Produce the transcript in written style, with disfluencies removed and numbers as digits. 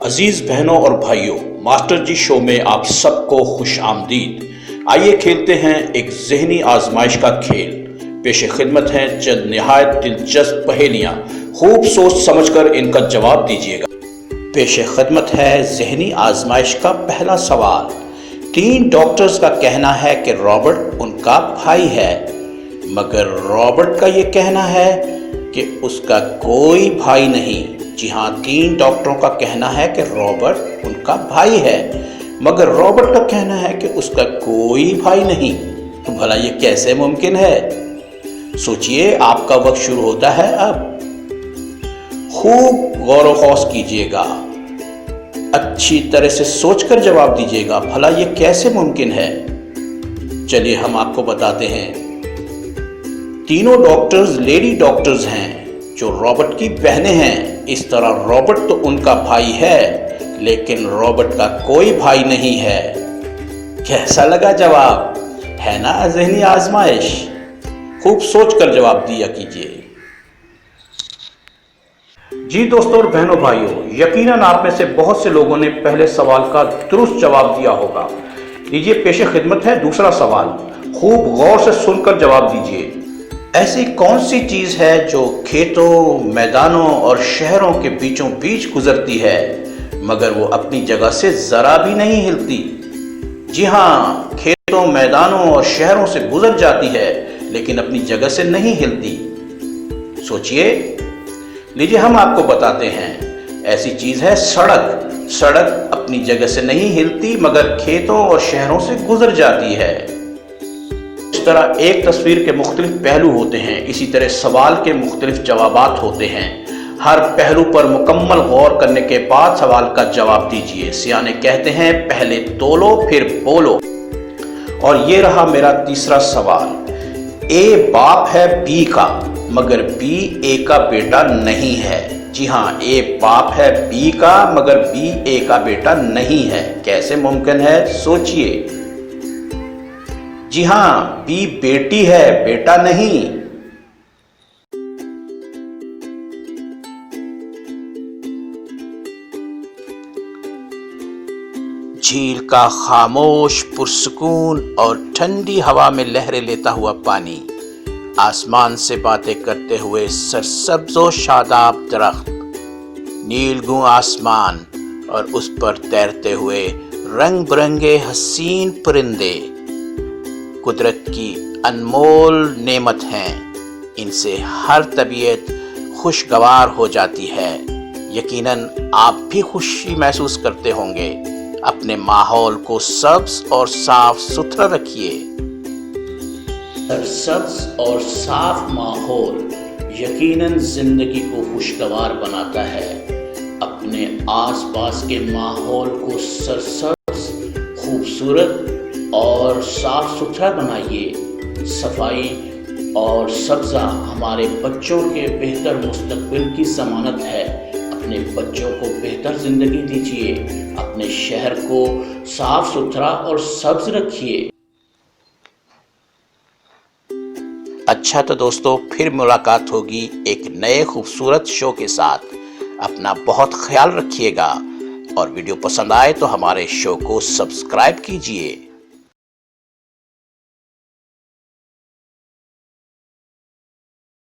अजीज बहनों और भाइयों, मास्टर जी शो में आप सबको खुश आमदीद। आइए खेलते हैं एक ज़हनी आजमाइश का खेल। पेश खिदमत हैं चंद निहायत दिलचस्प पहेलियाँ। खूब सोच समझकर इनका जवाब दीजिएगा। पेश खिदमत है ज़हनी आजमाइश का पहला सवाल। 3 डॉक्टर्स का कहना है कि रॉबर्ट उनका भाई है, मगर रॉबर्ट का ये कहना है कि उसका कोई भाई नहीं। जी हाँ, 3 डॉक्टरों का कहना है कि रॉबर्ट उनका भाई है, मगर रॉबर्ट का कहना है कि उसका कोई भाई नहीं। तो भला ये कैसे मुमकिन है? सोचिए, आपका वक्त शुरू होता है अब। खूब गौर व खौस कीजिएगा, अच्छी तरह से सोचकर जवाब दीजिएगा, भला ये कैसे मुमकिन है। चलिए हम आपको बताते हैं। तीनों डॉक्टर्स लेडी डॉक्टर्स हैं जो रॉबर्ट की बहनें हैं। इस तरह रॉबर्ट तो उनका भाई है, लेकिन रॉबर्ट का कोई भाई नहीं है। कैसा लगा जवाब? है ना ज़हनी आजमाइश? खूब सोचकर जवाब दिया कीजिए। जी दोस्तों और बहनों भाइयों, यकीनन आप में से बहुत से लोगों ने पहले सवाल का दुरुस्त जवाब दिया होगा। लीजिए पेश खिदमत है दूसरा सवाल। खूब गौर से सुनकर जवाब दीजिए। ऐसी कौन सी चीज़ है जो खेतों, मैदानों और शहरों के बीचों बीच गुजरती है, मगर वो अपनी जगह से ज़रा भी नहीं हिलती? जी हाँ, खेतों, मैदानों और शहरों से गुजर जाती है, लेकिन अपनी जगह से नहीं हिलती। सोचिए। लीजिए हम आपको बताते हैं। ऐसी चीज़ है सड़क। सड़क अपनी जगह से नहीं हिलती, मगर खेतों और शहरों से गुजर जाती है। इस तरह एक तस्वीर के मुख्तलिफ पहलू होते हैं, इसी तरह सवाल के मुख्तलिफ जवाबात होते हैं। हर पहलू पर मुकम्मल गौर करने के बाद सवाल का जवाब दीजिए। सियाने कहते हैं पहले तोलो फिर बोलो। और ये रहा मेरा तीसरा सवाल। ए बाप है बी का, मगर बी ए का बेटा नहीं है। जी हाँ, ए बाप है बी का, मगर बी ए का बेटा नहीं है। कैसे मुमकिन है? सोचिए। जी हाँ, बी बेटी है, बेटा नहीं। झील का खामोश, पुरसुकून और ठंडी हवा में लहरें लेता हुआ पानी, आसमान से बातें करते हुए सरसब्ज़ व शादाब दरख्त, नीलगूं आसमान और उस पर तैरते हुए रंग बिरंगे हसीन परिंदे कुदरत की अनमोल नेमत हैं। इनसे हर तबीयत खुशगवार हो जाती है। यकीनन आप भी खुशी महसूस करते होंगे। अपने माहौल को सब्ज और साफ सुथरा रखिए। सरसब्ज और साफ माहौल यकीनन जिंदगी को खुशगवार बनाता है। अपने आसपास के माहौल को सरसब्ज, खूबसूरत और साफ सुथरा बनाइए। सफाई और सब्जा हमारे बच्चों के बेहतर मुस्तकबिल की ज़मानत है। अपने बच्चों को बेहतर ज़िंदगी दीजिए। अपने शहर को साफ सुथरा और सब्ज रखिए। अच्छा तो दोस्तों, फिर मुलाकात होगी एक नए खूबसूरत शो के साथ। अपना बहुत ख्याल रखिएगा और वीडियो पसंद आए तो हमारे शो को सब्सक्राइब कीजिए।